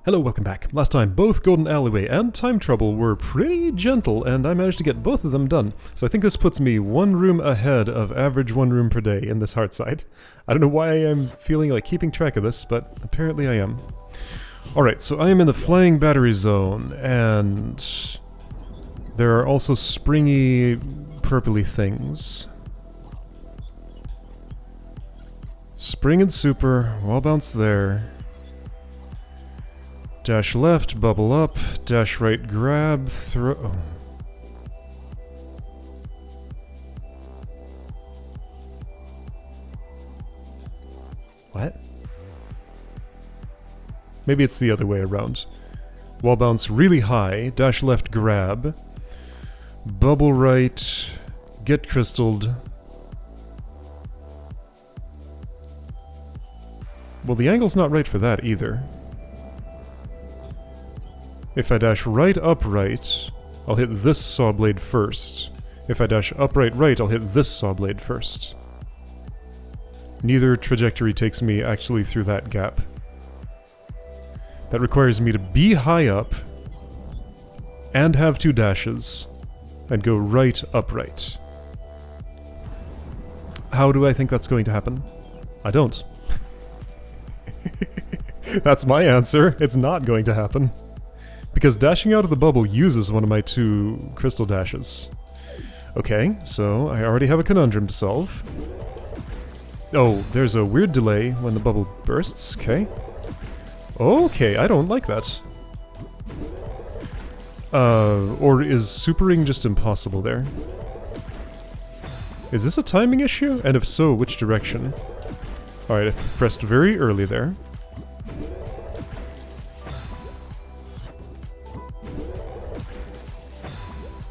Hello, welcome back. Last time, both Golden Alleyway and Time Trouble were pretty gentle, and I managed to get both of them done. So I think this puts me one room ahead of average one room per day in this Heartside. I don't know why I'm feeling like keeping track of this, but apparently I am. Alright, so I am in the Flying Battery Zone, and there are also springy, purpley things. Spring and super, wall bounce there. Dash left, bubble up, dash right, grab, throw... Oh. What? Maybe it's the other way around. Wall bounce really high, dash left, grab, bubble right, get crystalled. Well, the angle's not right for that either. If I dash right, upright, I'll hit this saw blade first. If I dash upright, right, I'll hit this saw blade first. Neither trajectory takes me actually through that gap. That requires me to be high up, and have two dashes, and go right, upright. How do I think that's going to happen? I don't. That's my answer. It's not going to happen. Because dashing out of the bubble uses one of my two crystal dashes. Okay, so I already have a conundrum to solve. Oh, there's a weird delay when the bubble bursts, okay. Okay, I don't like that. Or is supering just impossible there? Is this a timing issue? And if so, which direction? Alright, I pressed very early there.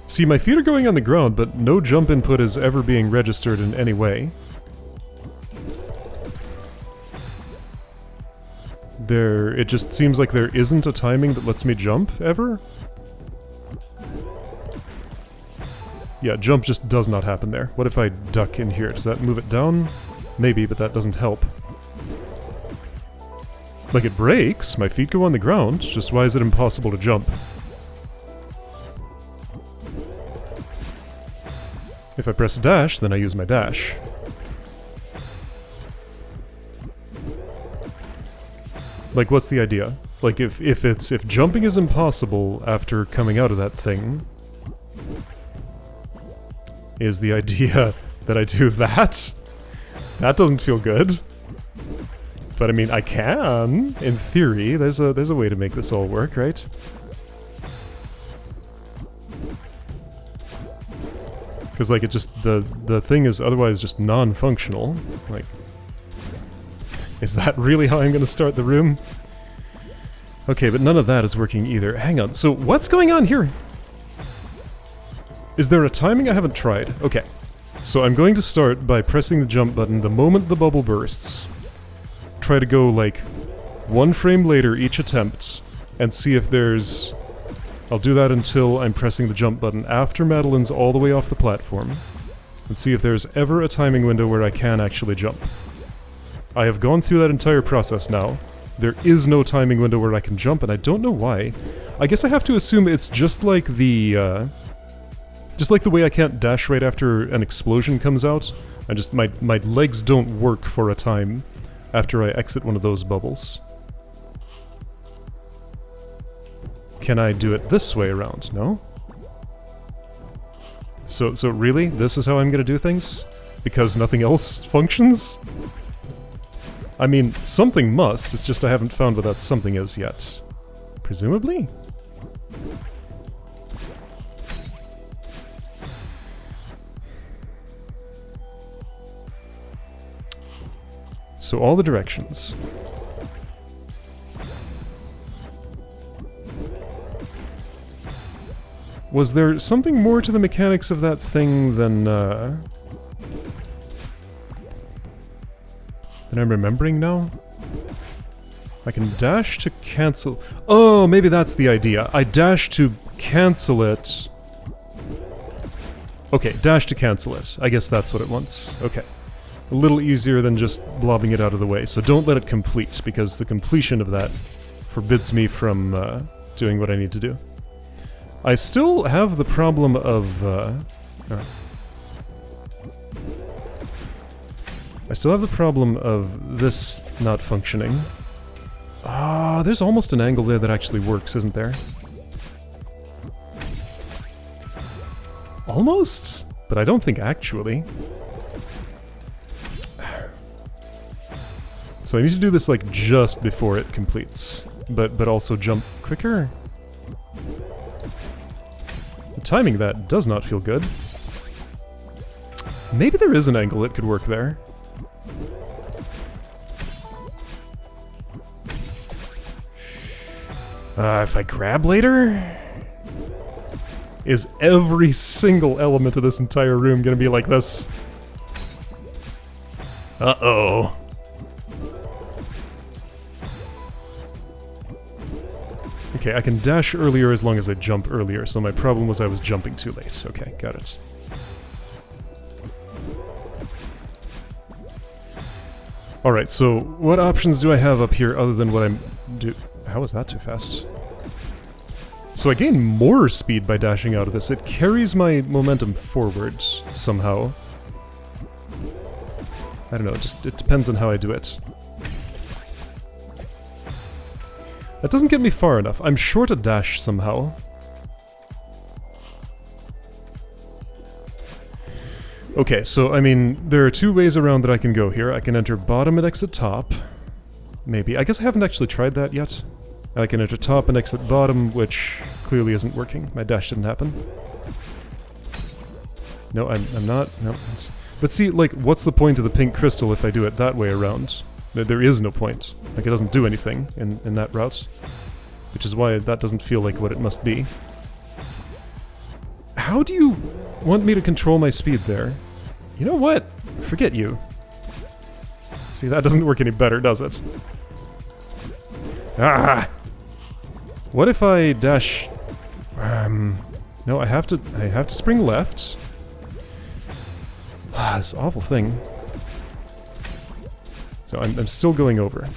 See, my feet are going on the ground, but no jump input is ever being registered in any way. It just seems like there isn't a timing that lets me jump, ever. Yeah, jump just does not happen there. What if I duck in here? Does that move it down? Maybe, but that doesn't help. Like, it breaks, my feet go on the ground, just why is it impossible to jump? If I press dash, then I use my dash. Like, what's the idea? Like, if jumping is impossible after coming out of that thing, is the idea that I do that? That doesn't feel good. But I mean, I can, in theory. There's a way to make this all work, right? Because, like, it just, the thing is otherwise just non-functional. Like, is that really how I'm gonna start the room? Okay, but none of that is working either. Hang on, so what's going on here? Is there a timing I haven't tried? Okay, so I'm going to start by pressing the jump button the moment the bubble bursts. Try to go, like, one frame later each attempt, and see if there's... I'll do that until I'm pressing the jump button after Madeline's all the way off the platform, and see if there's ever a timing window where I can actually jump. I have gone through that entire process now. There is no timing window where I can jump, and I don't know why. I guess I have to assume it's just like the way I can't dash right after an explosion comes out. I just, my legs don't work for a time after I exit one of those bubbles. Can I do it this way around? No? So really? This is how I'm gonna do things? Because nothing else functions? I mean, something must, it's just I haven't found what that something is yet. Presumably? So all the directions. Was there something more to the mechanics of that thing than I'm remembering now? I can dash to cancel... Oh, maybe that's the idea. I dash to cancel it. Okay, dash to cancel it. I guess that's what it wants. Okay. A little easier than just blobbing it out of the way. So don't let it complete, because the completion of that forbids me from doing what I need to do. I still have the problem of... I still have the problem of this not functioning. Ah, there's almost an angle there that actually works, isn't there? Almost? But I don't think actually. So I need to do this like just before it completes. But also jump quicker? Timing that does not feel good. Maybe there is an angle that could work there. If I grab later? Is every single element of this entire room gonna be like this? Uh-oh. Okay, I can dash earlier as long as I jump earlier, so my problem was I was jumping too late. Okay, got it. Alright, so what options do I have up here other than what I'm... How was that too fast? So I gain more speed by dashing out of this. It carries my momentum forward somehow. I don't know, it depends on how I do it. That doesn't get me far enough. I'm short a dash somehow. Okay, so I mean, there are two ways around that I can go here. I can enter bottom and exit top. Maybe. I guess I haven't actually tried that yet. I can enter top and exit bottom, which clearly isn't working. My dash didn't happen. No, I'm not. No. But see, like, what's the point of the pink crystal if I do it that way around? There is no point. Like, it doesn't do anything in that route. Which is why that doesn't feel like what it must be. How do you want me to control my speed there? You know what? Forget you. See, that doesn't work any better, does it? Ah! What if I dash... No, I have to spring left. Ah, this awful thing. So I'm still going over.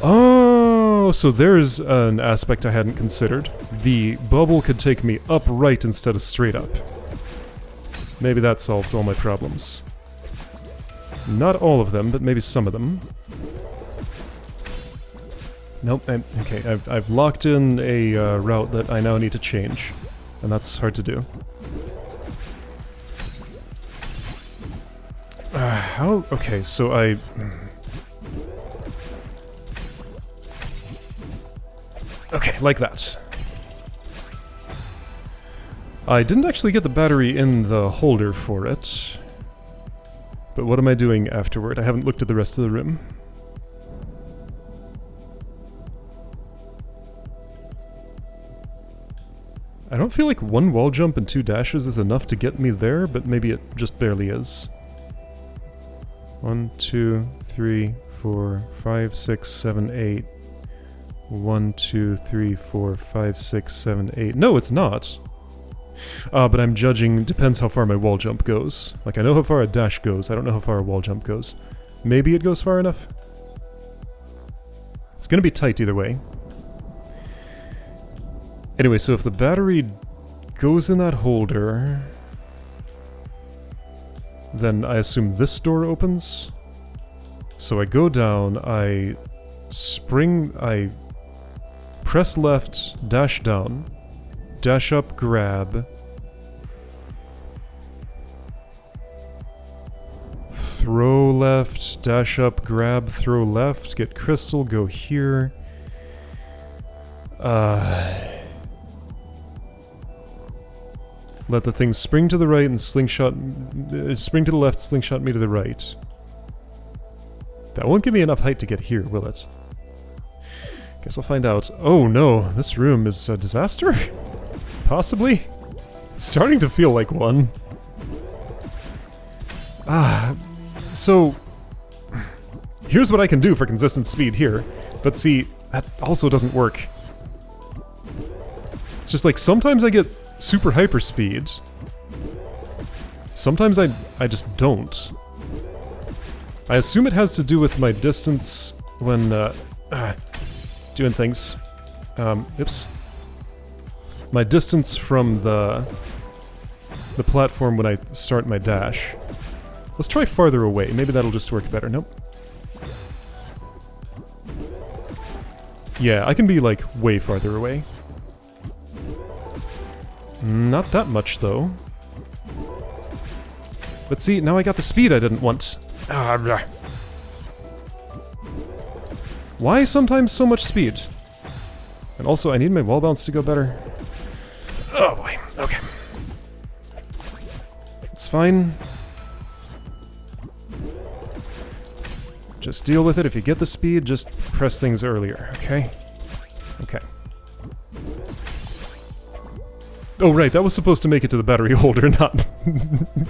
Oh, so there's an aspect I hadn't considered. The bubble could take me upright instead of straight up. Maybe that solves all my problems. Not all of them, but maybe some of them. Nope, okay, I've locked in a route that I now need to change. And that's hard to do. How? Okay, so I... Okay, like that. I didn't actually get the battery in the holder for it. But what am I doing afterward? I haven't looked at the rest of the room. I don't feel like one wall jump and 2 dashes is enough to get me there, but maybe it just barely is. 1, 2, 3, 4, 5, 6, 7, 8. 1, 2, 3, 4, 5, 6, 7, 8. No, it's not! But I'm judging, depends how far my wall jump goes. Like, I know how far a dash goes, I don't know how far a wall jump goes. Maybe it goes far enough? It's gonna be tight either way. Anyway, so if the battery goes in that holder, then I assume this door opens. So I go down, I press left, dash down, dash up, grab, throw left, dash up, grab, throw left, get crystal, go here. Let the thing spring to the right and slingshot... spring to the left, slingshot me to the right. That won't give me enough height to get here, will it? Guess I'll find out. Oh no, this room is a disaster? Possibly? It's starting to feel like one. So... Here's what I can do for consistent speed here. But see, that also doesn't work. It's just like, sometimes I get super hyper speed. Sometimes I just don't. I assume it has to do with my distance when, doing things. Oops. My distance from the platform when I start my dash. Let's try farther away. Maybe that'll just work better. Nope. Yeah, I can be, like, way farther away. Not that much, though. But see, now I got the speed I didn't want. Why sometimes so much speed? And also, I need my wall bounce to go better. Oh boy, okay. It's fine. Just deal with it. If you get the speed, just press things earlier, okay? Okay. Oh right, that was supposed to make it to the battery holder, not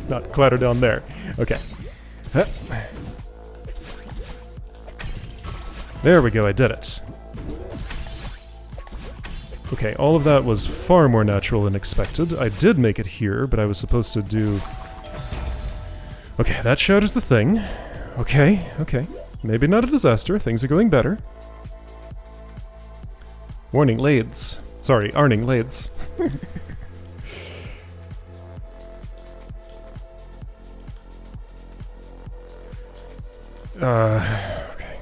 not clatter down there. Okay. There we go, I did it. Okay, all of that was far more natural than expected. I did make it here, but I was supposed to do... Okay, that shatters the thing. Okay, okay. Maybe not a disaster, things are going better. Warning, lathes. Sorry, arning, lathes. Okay.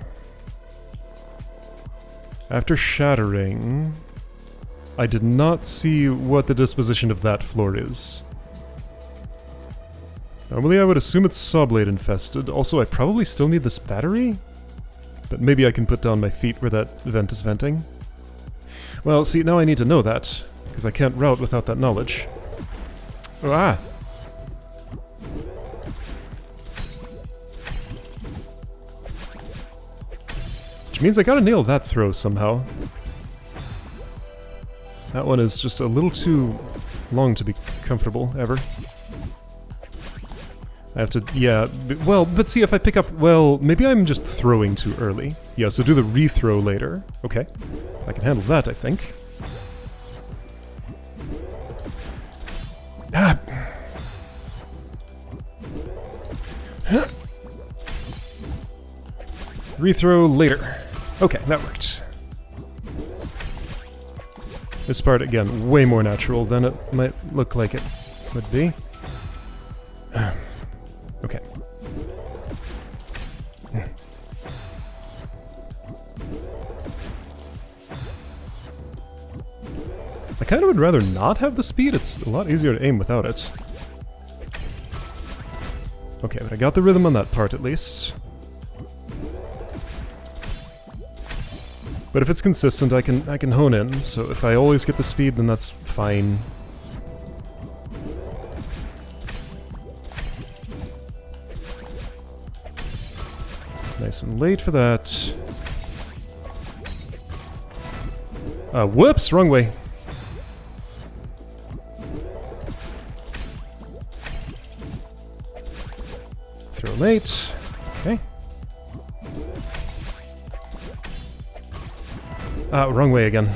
After shattering, I did not see what the disposition of that floor is. Normally I would assume it's sawblade infested. Also, I probably still need this battery? But maybe I can put down my feet where that vent is venting. Well, see, now I need to know that, because I can't route without that knowledge. Ah! Which means I gotta nail that throw somehow. That one is just a little too long to be comfortable, ever. I have to, yeah, well, but see if I pick up, well, maybe I'm just throwing too early. Yeah, so do the rethrow later. Okay. I can handle that, I think. Ah! Rethrow later. Okay, that worked. This part, again, way more natural than it might look like it would be. Okay. I kind of would rather not have the speed, it's a lot easier to aim without it. Okay, but I got the rhythm on that part at least. But if it's consistent, I can hone in, so if I always get the speed, then that's fine. Nice and late for that. Whoops! Wrong way. Throw late. Okay. Wrong way again.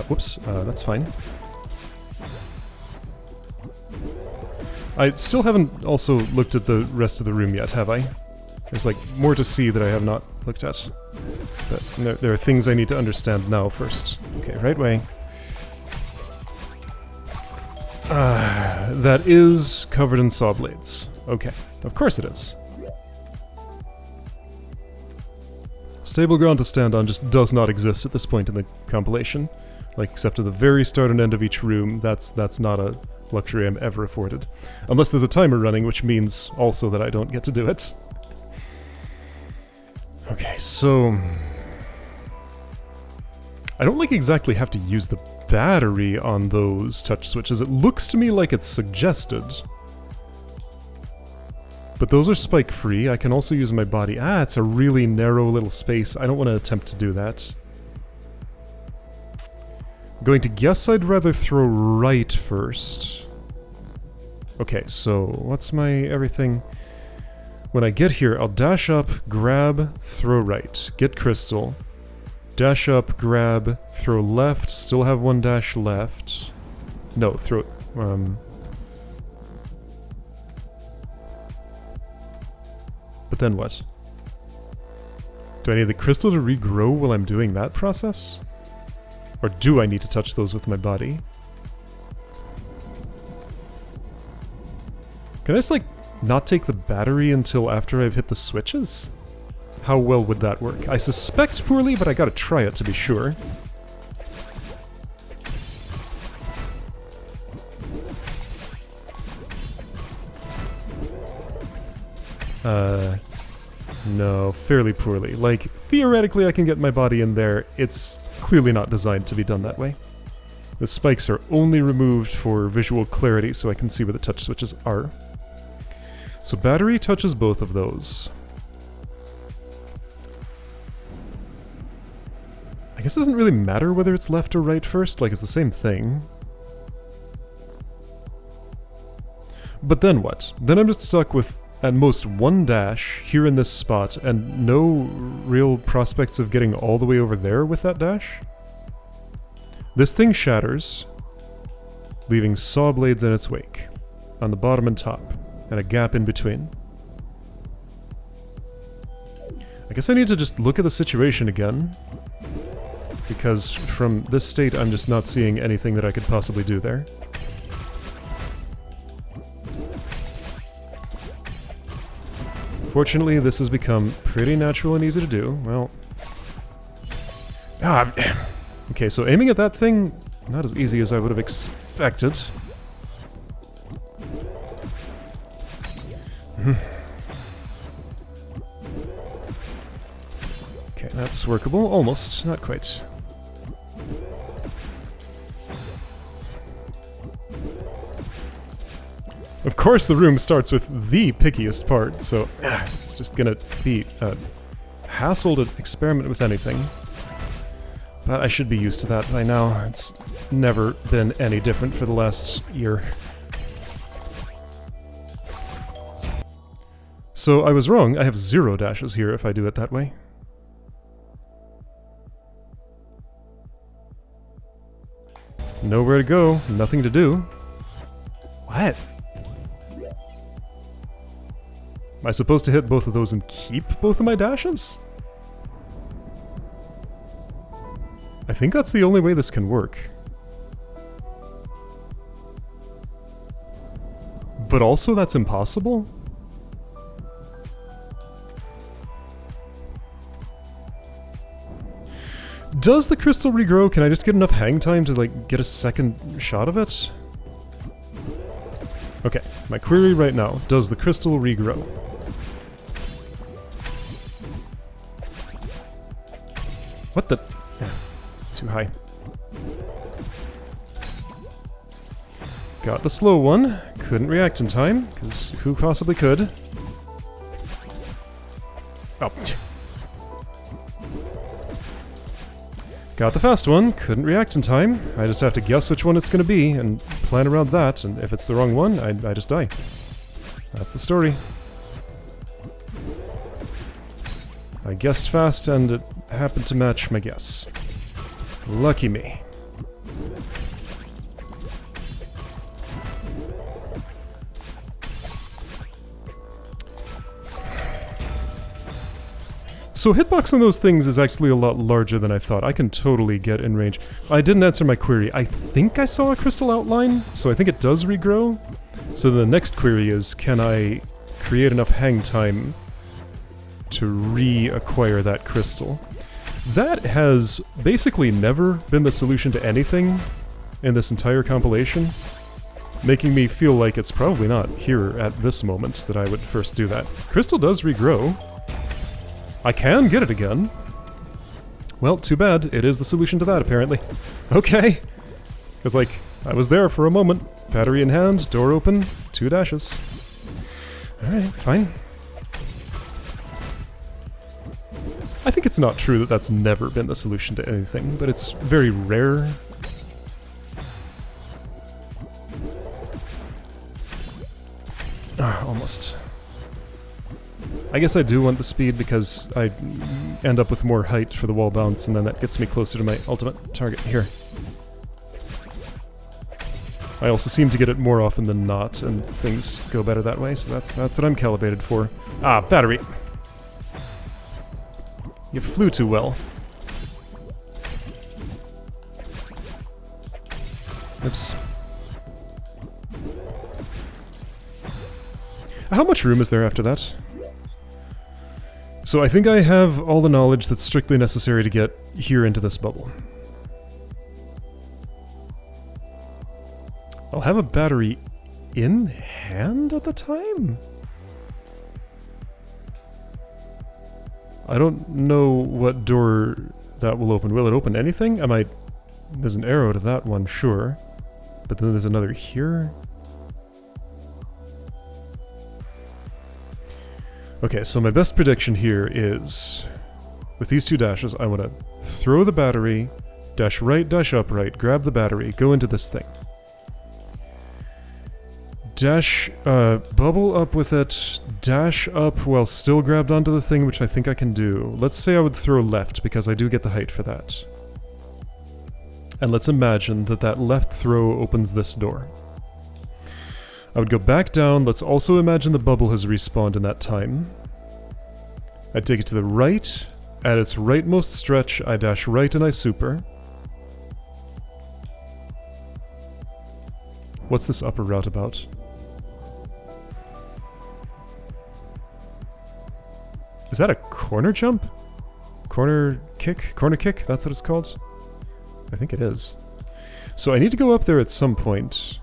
Whoops. That's fine. I still haven't also looked at the rest of the room yet, have I? There's like more to see that I have not looked at. But there are things I need to understand now first. Okay, right way. That is covered in saw blades. Okay, of course it is. Stable ground to stand on just does not exist at this point in the compilation. Like, except at the very start and end of each room, that's not a luxury I'm ever afforded. Unless there's a timer running, which means also that I don't get to do it. Okay, so... I don't like exactly have to use the battery on those touch switches. It looks to me like it's suggested. But those are spike-free. I can also use my body. Ah, it's a really narrow little space. I don't want to attempt to do that. I'm going to guess I'd rather throw right first. Okay, so what's my everything? When I get here, I'll dash up, grab, throw right. Get crystal. Dash up, grab, throw left, still have one dash left. No, throw... But then what? Do I need the crystal to regrow while I'm doing that process? Or do I need to touch those with my body? Can I just, like, not take the battery until after I've hit the switches? How well would that work? I suspect poorly, but I gotta try it to be sure. No, fairly poorly. Like, theoretically I can get my body in there, it's clearly not designed to be done that way. The spikes are only removed for visual clarity so I can see where the touch switches are. So battery touches both of those. I guess it doesn't really matter whether it's left or right first, like it's the same thing. But then what? Then I'm just stuck with at most one dash here in this spot and no real prospects of getting all the way over there with that dash. This thing shatters, leaving saw blades in its wake, on the bottom and top, and a gap in between. I guess I need to just look at the situation again, because from this state I'm just not seeing anything that I could possibly do there. Fortunately, this has become pretty natural and easy to do. Well... okay, so aiming at that thing, not as easy as I would have expected. Okay, that's workable. Almost. Not quite. Of course the room starts with the pickiest part, so it's just gonna be a hassle to experiment with anything. But I should be used to that by now. It's never been any different for the last year. So I was wrong, I have 0 dashes here if I do it that way. Nowhere to go, nothing to do. What? Am I supposed to hit both of those and keep both of my dashes? I think that's the only way this can work. But also that's impossible? Does the crystal regrow? Can I just get enough hang time to, like, get a second shot of it? Okay, my query right now, does the crystal regrow? What the... yeah, too high. Got the slow one. Couldn't react in time, because who possibly could? Oh. Got the fast one. Couldn't react in time. I just have to guess which one it's going to be and plan around that, and if it's the wrong one, I just die. That's the story. I guessed fast, and it happened to match my guess. Lucky me. So hitbox on those things is actually a lot larger than I thought. I can totally get in range. I didn't answer my query. I think I saw a crystal outline, so I think it does regrow. So the next query is, can I create enough hang time to reacquire that crystal? That has basically never been the solution to anything in this entire compilation, making me feel like it's probably not here at this moment that I would first do that. Crystal does regrow. I can get it again. Well, too bad. It is the solution to that, apparently. Okay. Because, like, I was there for a moment. Battery in hand, door open, 2 dashes. Alright, fine. I think it's not true that that's never been the solution to anything, but it's very rare. Almost. I guess I do want the speed because I end up with more height for the wall bounce, and then that gets me closer to my ultimate target here. I also seem to get it more often than not, and things go better that way, so that's what I'm calibrated for. Ah, battery! You flew too well. Oops. How much room is there after that? So I think I have all the knowledge that's strictly necessary to get here into this bubble. I'll have a battery in hand at the time? I don't know what door that will open. Will it open anything? There's an arrow to that one, sure. But then there's another here. Okay, so my best prediction here is, with these two dashes, I want to throw the battery, dash right, dash upright, grab the battery, go into this thing. Dash, bubble up with it, dash up while still grabbed onto the thing, which I think I can do. Let's say I would throw left, because I do get the height for that. And let's imagine that that left throw opens this door. I would go back down. Let's also imagine the bubble has respawned in that time. I'd take it to the right. At its rightmost stretch, I dash right and I super. What's this upper route about? Is that a corner jump? Corner kick? Corner kick? That's what it's called? I think it is. So I need to go up there at some point.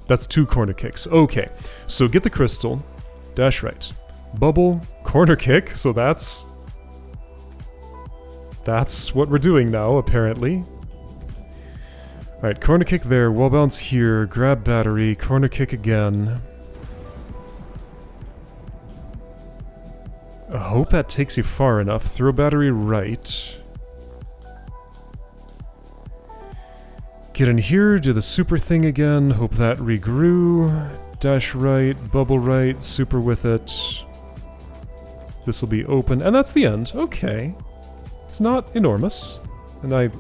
That's 2 corner kicks. Okay, so get the crystal, dash right, bubble, corner kick, so that's what we're doing now, apparently. Alright, corner kick there, wall bounce here, grab battery, corner kick again. I hope that takes you far enough. Throw battery right. Get in here, do the super thing again, hope that regrew. Dash right, bubble right, super with it. This will be open, and that's the end. Okay. It's not enormous. And I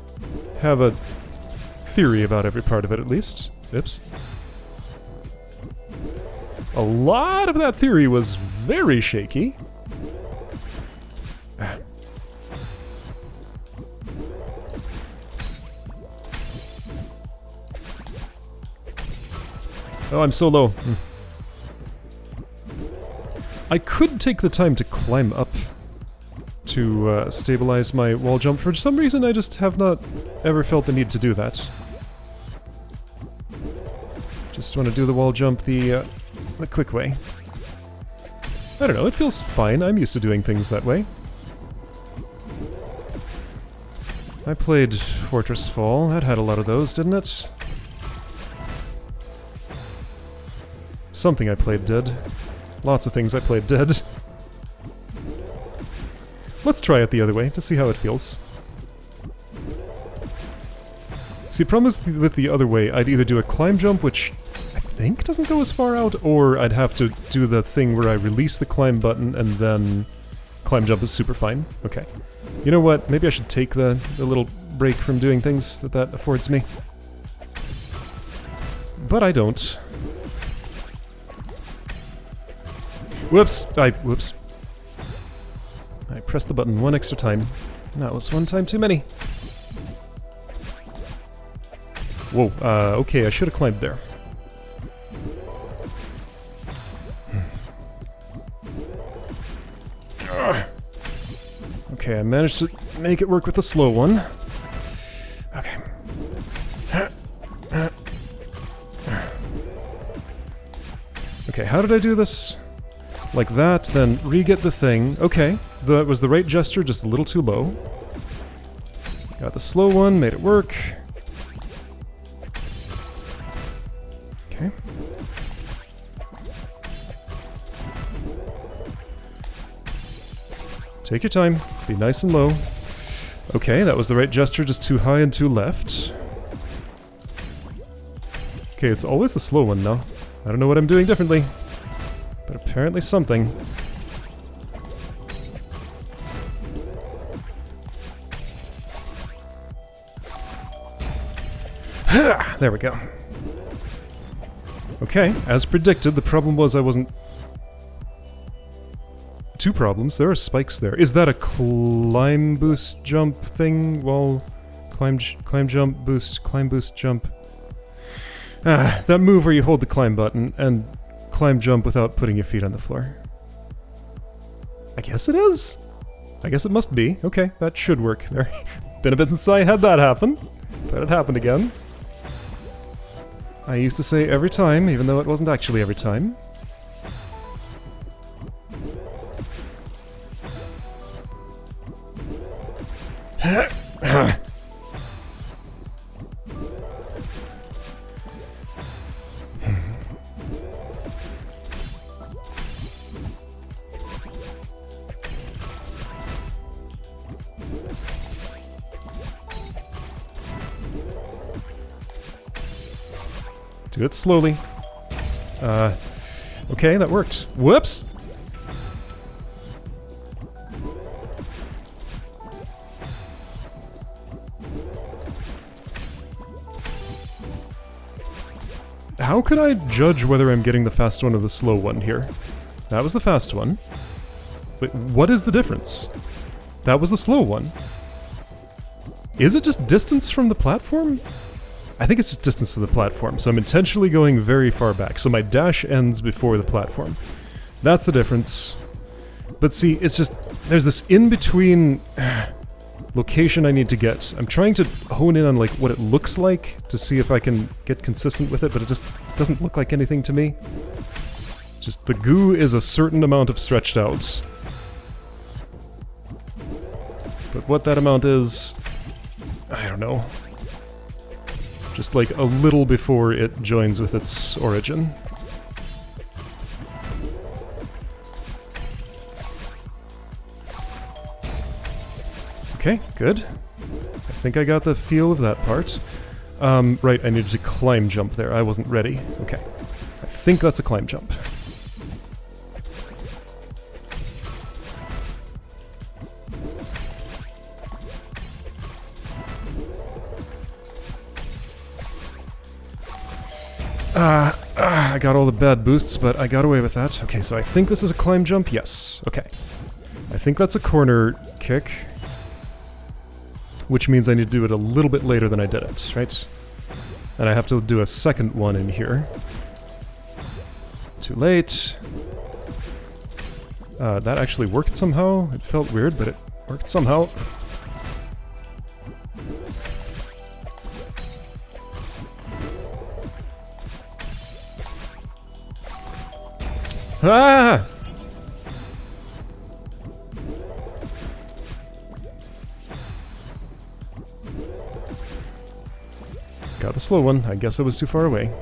have a theory about every part of it, at least. Oops. A lot of that theory was very shaky. Oh, I'm so low. I could take the time to climb up to stabilize my wall jump. For some reason, I just have not ever felt the need to do that. Just want to do the wall jump the quick way. I don't know, it feels fine. I'm used to doing things that way. I played Fortress Fall. That had a lot of those, didn't it? Something I played did. Lots of things I played did. Let's try it the other way to see how it feels. See, the problem is with the other way, I'd either do a climb jump, which I think doesn't go as far out, or I'd have to do the thing where I release the climb button and then climb jump is super fine. Okay. You know what? Maybe I should take the little break from doing things that affords me. But I don't. Whoops! Whoops. I pressed the button one extra time. That was one time too many. Whoa, okay, I should have climbed there. Okay, I managed to make it work with the slow one. Okay. Okay, how did I do this? Like that, then re-get the thing. Okay, that was the right gesture, just a little too low. Got the slow one, made it work. Okay. Take your time, be nice and low. Okay, that was the right gesture, just too high and too left. Okay, it's always the slow one now. I don't know what I'm doing differently. But apparently something. There we go. Okay, as predicted, the problem was I wasn't two problems. There are spikes there. Is that a climb boost jump thing? Well, climb jump boost, climb boost jump. Ah, that move where you hold the climb button and climb jump without putting your feet on the floor. I guess it is. I guess it must be. Okay, that should work. There. Been a bit since I had that happen. But it happened again. I used to say every time, even though it wasn't actually every time. Do it slowly. Okay, that worked. Whoops! How could I judge whether I'm getting the fast one or the slow one here? That was the fast one. But what is the difference? That was the slow one. Is it just distance from the platform? I think it's just distance to the platform, so I'm intentionally going very far back. So my dash ends before the platform. That's the difference. But see, it's just, there's this in-between location I need to get. I'm trying to hone in on like what it looks like to see if I can get consistent with it, but it just doesn't look like anything to me. Just the goo is a certain amount of stretched out. But what that amount is, I don't know. Just like a little before it joins with its origin. Okay, good. I think I got the feel of that part. Right, I needed to climb jump there. I wasn't ready. Okay. I think that's a climb jump. I got all the bad boosts, but I got away with that. Okay, so I think this is a climb jump? Yes. Okay. I think that's a corner kick. Which means I need to do it a little bit later than I did it, right? And I have to do a second one in here. Too late. That actually worked somehow. It felt weird, but it worked somehow. Ah! Got the slow one. I guess I was too far away.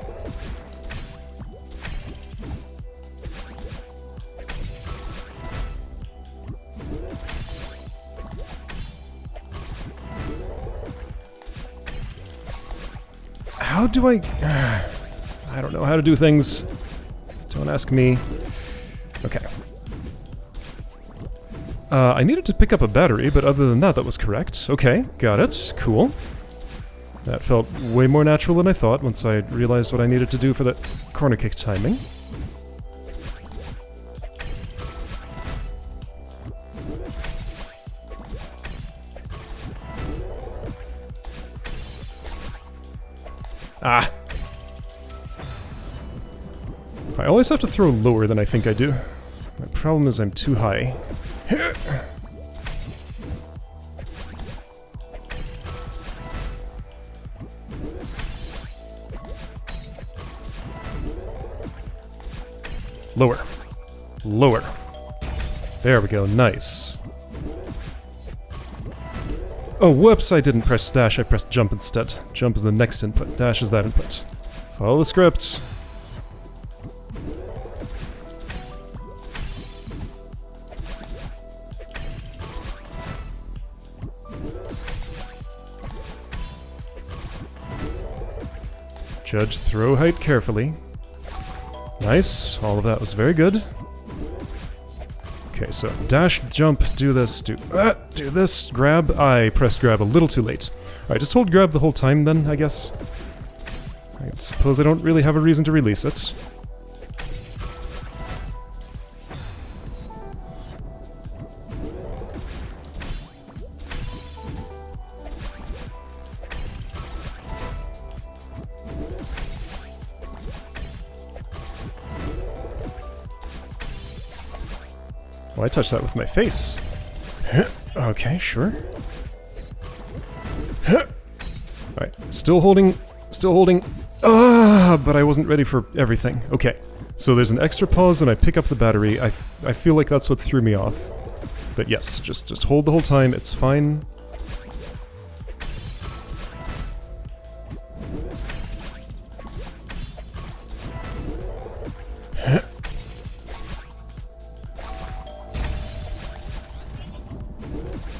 How do I don't know how to do things. Don't ask me. Okay. I needed to pick up a battery, but other than that, that was correct. Okay, got it. Cool. That felt way more natural than I thought once I realized what I needed to do for that corner kick timing. Ah! I always have to throw lower than I think I do. My problem is I'm too high. Lower. Lower. There we go, nice. Oh, whoops, I didn't press dash, I pressed jump instead. Jump is the next input, dash is that input. Follow the script. Judge throw height carefully. Nice, all of that was very good. Okay, so dash, jump, do this, do this, grab. I pressed grab a little too late. Alright, just hold grab the whole time then, I guess. I suppose I don't really have a reason to release it. I touched that with my face. Okay, sure. Alright, still holding, but I wasn't ready for everything. Okay, so there's an extra pause and I pick up the battery. I feel like that's what threw me off. But yes, just hold the whole time, it's fine.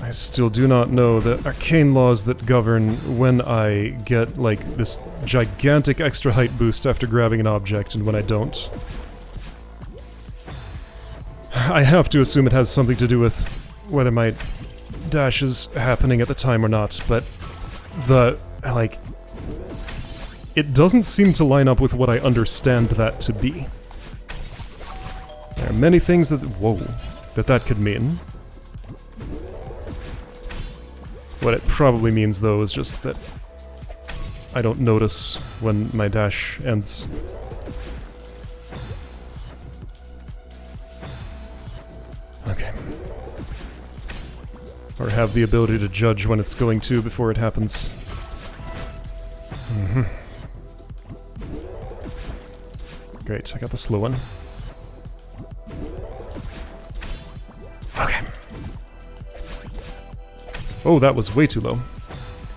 I still do not know the arcane laws that govern when I get, like, this gigantic extra height boost after grabbing an object and when I don't. I have to assume it has something to do with whether my dash is happening at the time or not, but it doesn't seem to line up with what I understand that to be. There are many things that could mean. What it probably means, though, is just that I don't notice when my dash ends. Okay. Or have the ability to judge when it's going to before it happens. Great, I got the slow one. Okay. Oh, that was way too low.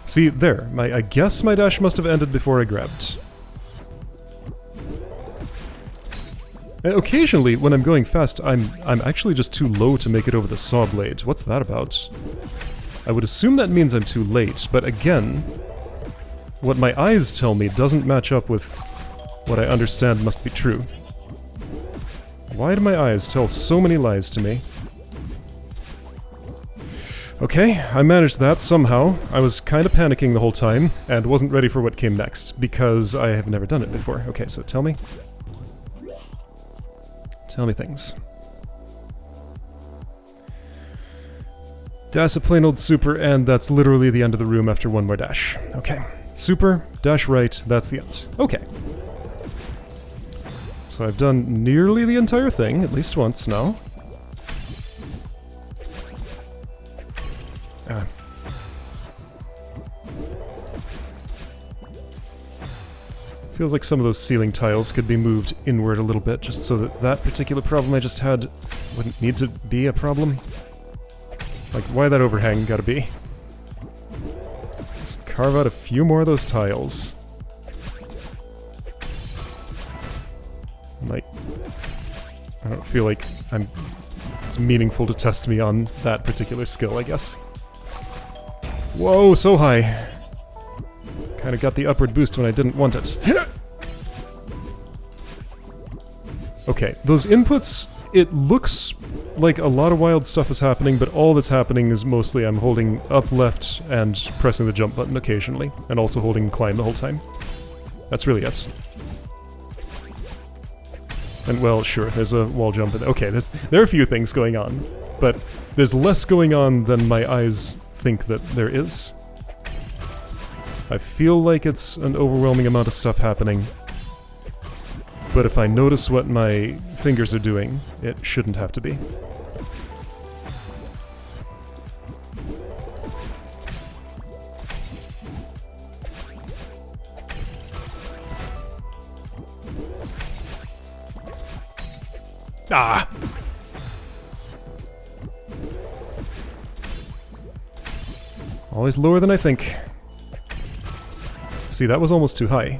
See, there. I guess my dash must have ended before I grabbed. And occasionally, when I'm going fast, I'm actually just too low to make it over the saw blade. What's that about? I would assume that means I'm too late, but again, what my eyes tell me doesn't match up with what I understand must be true. Why do my eyes tell so many lies to me? Okay, I managed that somehow. I was kind of panicking the whole time, and wasn't ready for what came next, because I have never done it before. Okay, so tell me. Tell me things. That's a plain old super, and that's literally the end of the room after one more dash. Okay. Super, dash right, that's the end. Okay. So I've done nearly the entire thing, at least once now. Feels like some of those ceiling tiles could be moved inward a little bit, just so that that particular problem I just had wouldn't need to be a problem. Like, why that overhang gotta be? Just carve out a few more of those tiles. Like, I don't feel like it's meaningful to test me on that particular skill, I guess. Whoa, so high! Kinda got the upward boost when I didn't want it. Okay, those inputs, it looks like a lot of wild stuff is happening, but all that's happening is mostly I'm holding up left and pressing the jump button occasionally, and also holding climb the whole time. That's really it. And well, sure, there's a wall jump in. Okay, there are a few things going on, but there's less going on than my eyes think that there is. I feel like it's an overwhelming amount of stuff happening, but if I notice what my fingers are doing, it shouldn't have to be. Ah! Always lower than I think. See, that was almost too high.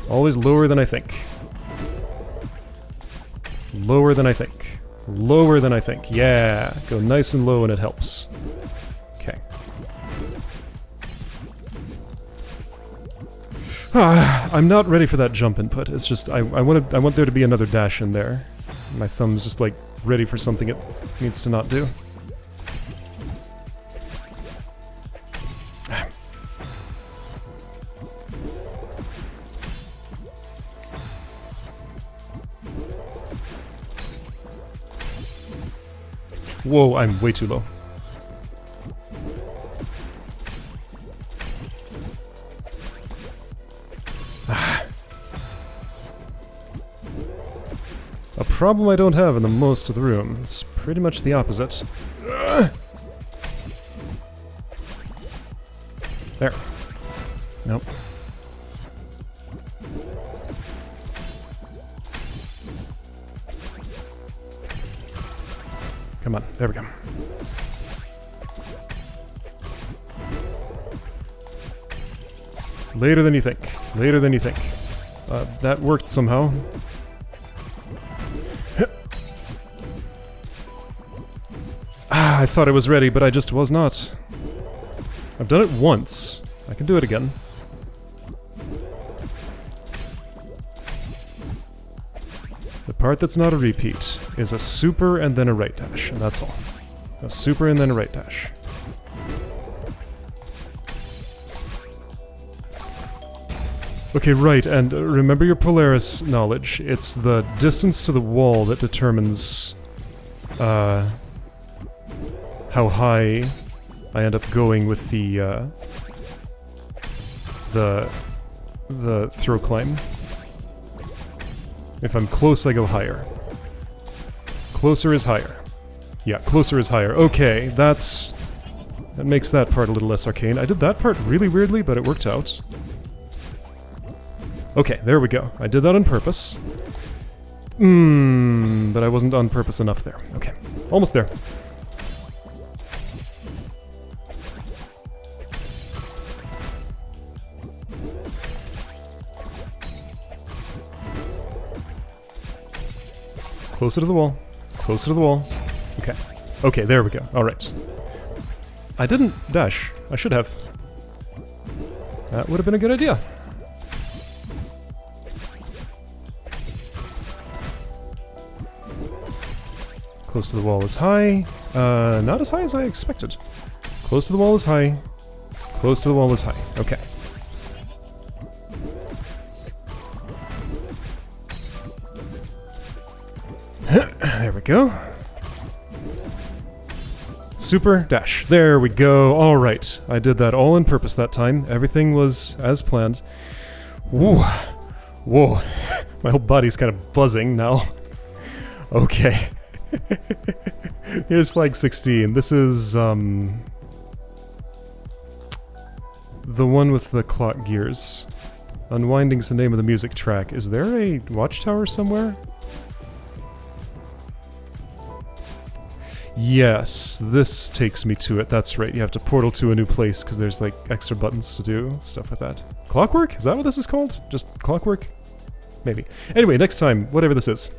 Always lower than I think. Lower than I think. Lower than I think. Yeah! Go nice and low and it helps. Okay. I'm not ready for that jump input. It's just, I want there to be another dash in there. My thumb's just, like, ready for something it needs to not do. Whoa, I'm way too low. problem I don't have in the most of the room. It's pretty much the opposite. There. Nope. Come on, there we go. Later than you think. Later than you think. That worked somehow. I thought I was ready, but I just was not. I've done it once. I can do it again. The part that's not a repeat is a super and then a right dash, and that's all. A super and then a right dash. Okay, right, and remember your Polaris knowledge. It's the distance to the wall that determines how high I end up going with the throw climb. If I'm close, I go higher. Closer is higher. Yeah, closer is higher. Okay, that makes that part a little less arcane. I did that part really weirdly, but it worked out. Okay, there we go. I did that on purpose. But I wasn't on purpose enough there. Okay, almost there. Closer to the wall. Closer to the wall. Okay. Okay, there we go. Alright. I didn't dash. I should have. That would have been a good idea. Close to the wall is high. Not as high as I expected. Close to the wall is high. Close to the wall is high. Okay. There we go. Super dash. There we go. Alright. I did that all on purpose that time. Everything was as planned. Whoa. Whoa. My whole body's kind of buzzing now. Okay. Here's flag 16. This is, the one with the clock gears. Unwinding's the name of the music track. Is there a watchtower somewhere? Yes, this takes me to it. That's right. You have to portal to a new place because there's like extra buttons to do, stuff like that. Clockwork? Is that what this is called? Just clockwork? Maybe. Anyway, next time, whatever this is.